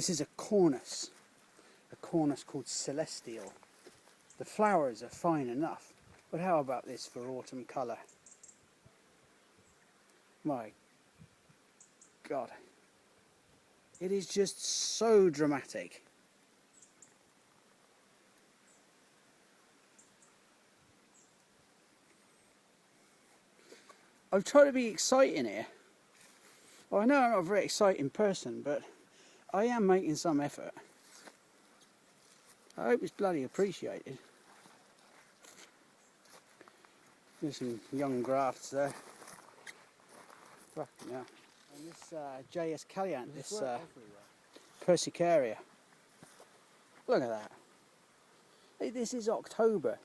This is a cornus called celestial. The flowers are fine enough, but how about this for autumn colour? My God, it is just so dramatic. I've tried to be exciting here. Well, I know I'm not a very exciting person, but I am making some effort. I hope it's bloody appreciated. There's some young grafts there. Fucking hell. And this JS Calliant, this Persicaria. Look at that. Hey, this is October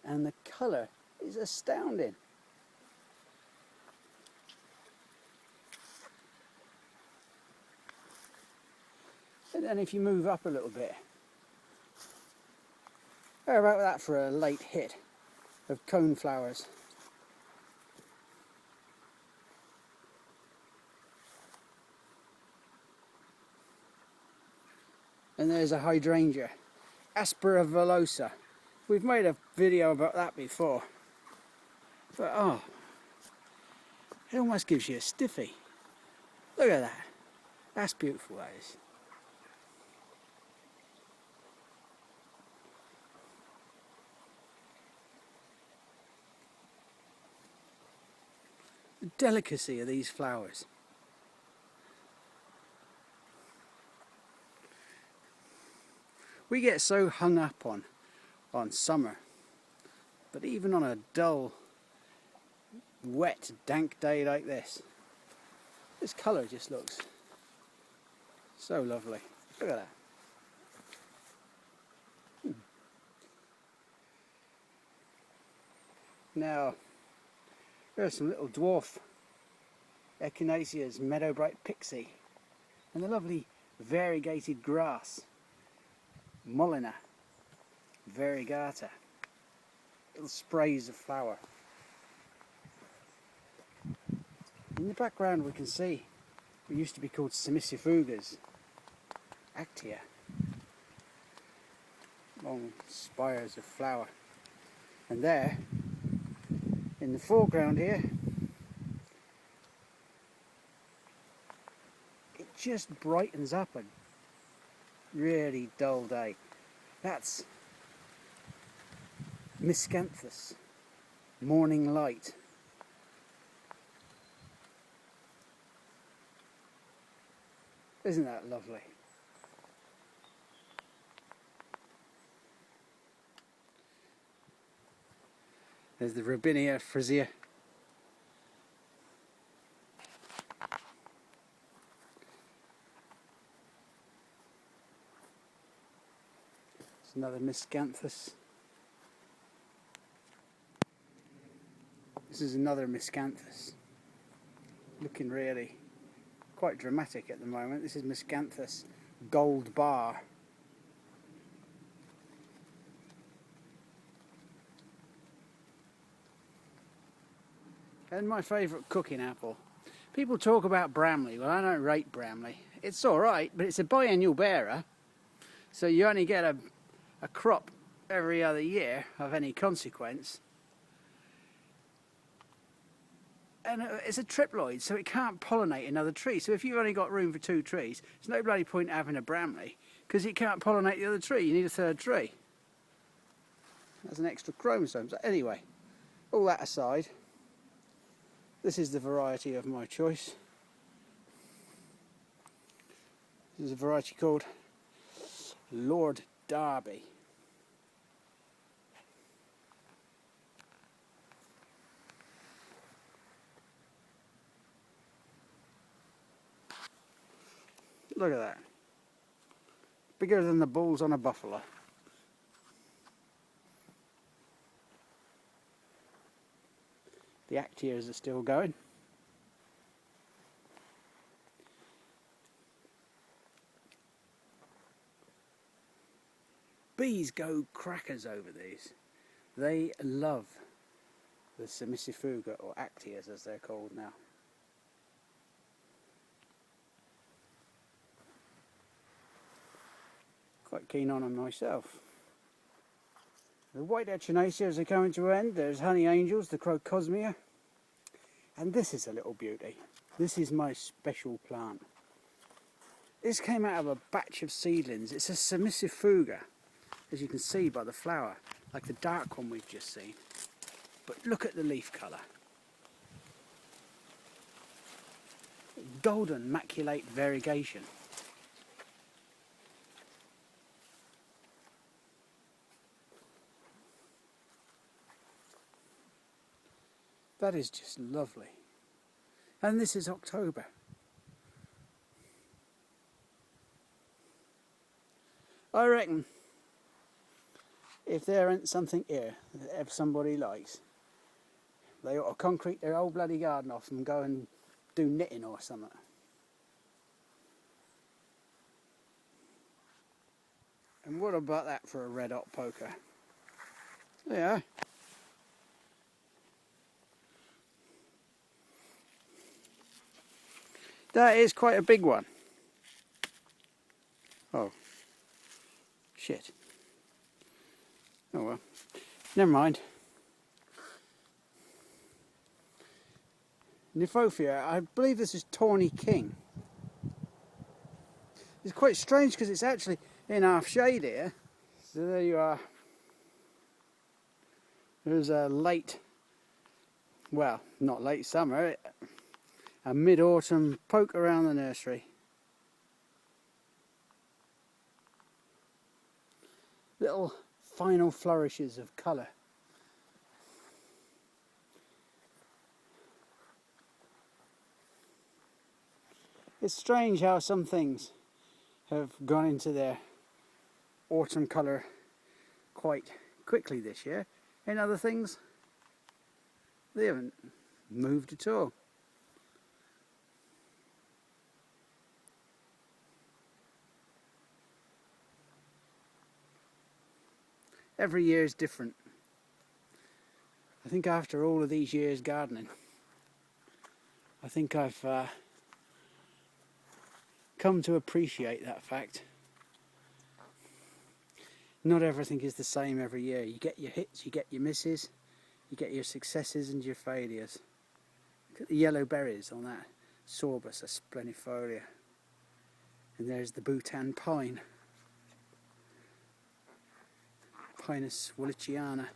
and the colour is astounding. And then if you move up a little bit, how about that for a late hit of cone flowers? And there's a hydrangea, Aspera villosa. We've made a video about that before. But oh, it almost gives you a stiffy. Look at that. That's beautiful, that is. The delicacy of these flowers. We get so hung up on summer, but even on a dull, wet, dank day like this colour just looks so lovely. Look at that. Now, there's some little dwarf Echinaceas, meadow bright pixie, and the lovely variegated grass, Mullina variegata. Little sprays of flower. In the background we can see what used to be called Semicifugas, Actia. Long spires of flower. And there, in the foreground here, it just brightens up a really dull day. That's Miscanthus, morning light. Isn't that lovely? There's the Robinia frisia. It's another Miscanthus. This is another Miscanthus. Looking really quite dramatic at the moment. This is Miscanthus Gold Bar. And my favourite cooking apple. People talk about Bramley. Well, I don't rate Bramley. It's alright, but it's a biennial bearer. So you only get a crop every other year of any consequence. And it's a triploid, so it can't pollinate another tree. So if you've only got room for 2 trees, there's no bloody point having a Bramley, because it can't pollinate the other tree. You need a 3rd tree. That's an extra chromosome. So anyway, all that aside, this is the variety of my choice. This is a variety called Lord Derby. Look at that. Bigger than the balls on a buffalo. The Actias are still going. Bees go crackers over these. They love the Semicifuga, or Actias as they're called now. Quite keen on them myself. The white echinaceas are coming to an end. There's honey angels, the crocosmia, and this is a little beauty. This is my special plant. This came out of a batch of seedlings. It's a submissifuga, as you can see by the flower, like the dark one we've just seen. But look at the leaf colour. Golden maculate variegation. That is just lovely. And this is October. I reckon if there ain't something here that somebody likes, they ought to concrete their whole bloody garden off and go and do knitting or something. And what about that for a red hot poker? Yeah. That is quite a big one. Oh. Shit. Oh well. Never mind. Nymphophia, I believe this is Tawny King. It's quite strange because it's actually in half shade here. So there you are. There's a late, well, not late summer, a mid-autumn poke around the nursery. Little final flourishes of colour. It's strange how some things have gone into their autumn colour quite quickly this year, and other things they haven't moved at all. Every year is different. I think after all of these years gardening, I think I've come to appreciate that fact. Not everything is the same every year. You get your hits, you get your misses, you get your successes and your failures. Look at the yellow berries on that Sorbus asplenifolia. And there's the Bhutan pine, Pinus williciana.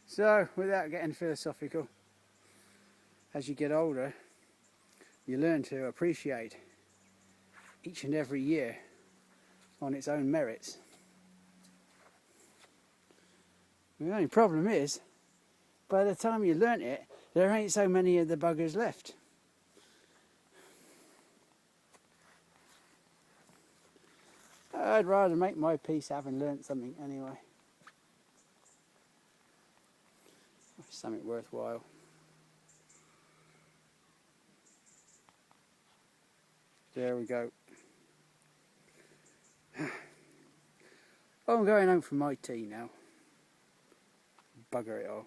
So, without getting philosophical, as you get older, you learn to appreciate each and every year on its own merits. The only problem is, by the time you learn it, there ain't so many of the buggers left. I'd rather make my peace having learnt something anyway. Something worthwhile. There we go. Oh, I'm going home for my tea now. Bugger it all.